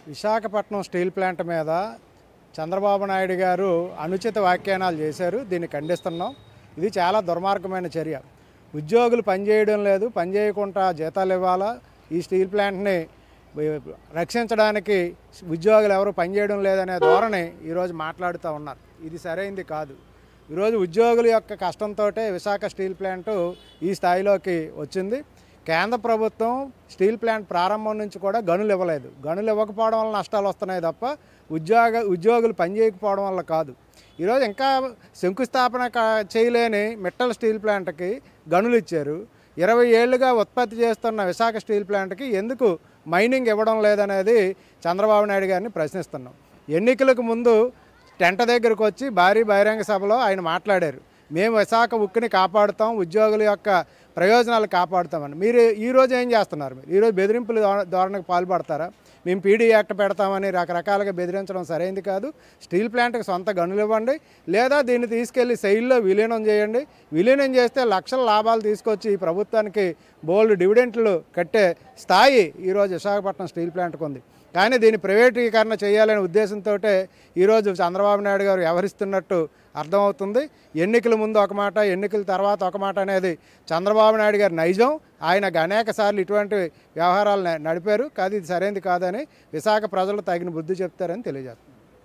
Visakhapatnam steel plant మీద చంద్రబాబు నాయుడు గారు అనుచిత వ్యాఖ్యానాలు చేశారు. దీన్ని ఖండిస్తున్నాం. ఇది చాలా దుర్మార్గమైన చర్య. ఉద్యోగులు పనిచేయడం లేదు, పనిచేయకుండా జీతాలు ఇవ్వాలా. ఈ స్టీల్ ప్లాంట్ని రక్షించడానికి ఉద్యోగులు ఎవరు పనిచేయడం లేదనే ధోరణి ఈరోజు మాట్లాడుతూ ఉన్నారు. ఇది సరైంది కాదు. ఈరోజు ఉద్యోగుల యొక్క కష్టంతో విశాఖ స్టీల్ ప్లాంటు ఈ స్థాయిలోకి వచ్చింది. కేంద్ర ప్రభుత్వం స్టీల్ ప్లాంట్ ప్రారంభం నుంచి కూడా గనులు ఇవ్వలేదు. గనులు ఇవ్వకపోవడం వల్ల నష్టాలు వస్తున్నాయి తప్ప ఉద్యోగులు పనిచేయకపోవడం వల్ల కాదు. ఈరోజు ఇంకా శంకుస్థాపన చేయలేని మిట్టల్ స్టీల్ ప్లాంట్కి గనులు ఇచ్చారు. 20 ఏళ్లుగా ఉత్పత్తి చేస్తున్న విశాఖ స్టీల్ ప్లాంట్కి ఎందుకు మైనింగ్ ఇవ్వడం లేదనేది చంద్రబాబు నాయుడు గారిని ప్రశ్నిస్తున్నాం. ఎన్నికలకు ముందు టెంట దగ్గరకు వచ్చి భారీ బహిరంగ సభలో ఆయన మాట్లాడారు. మేము విశాఖ ఉక్కుని కాపాడుతాం, ఉద్యోగుల యొక్క ప్రయోజనాలు కాపాడుతామని. మీరు ఈరోజు ఏం చేస్తున్నారు? మీరు ఈరోజు బెదిరింపుల ధోరణికి పాల్పడతారా? మేము పీడీ యాక్ట్ పెడతామని రకరకాలుగా బెదిరించడం సరైనది కాదు. స్టీల్ ప్లాంట్కి సొంత గనులు ఇవ్వండి, లేదా దీన్ని తీసుకెళ్లి సెయిల్లో విలీనం చేయండి. విలీనం చేస్తే లక్షల లాభాలు తీసుకొచ్చి ఈ ప్రభుత్వానికి బోల్డ్ డివిడెంట్లు కట్టే స్థాయి ఈరోజు విశాఖపట్నం స్టీల్ ప్లాంట్కి ఉంది. కానీ దీన్ని ప్రైవేటీకరణ చేయాలనే ఉద్దేశంతో ఈరోజు చంద్రబాబు నాయుడు గారు వ్యవహరిస్తున్నట్టు అర్థమవుతుంది. ఎన్నికల ముందు ఒక మాట, ఎన్నికల తర్వాత ఒక మాట అనేది చంద్రబాబు నాయుడు గారి నైజం. ఆయన అనేక సార్లు ఇటువంటి వ్యవహారాలు నడిపారు. కాదు ఇది సరైనది కాదని విశాఖ ప్రజలు తగిన బుద్ధి చెప్తారని తెలియజేస్తున్నారు.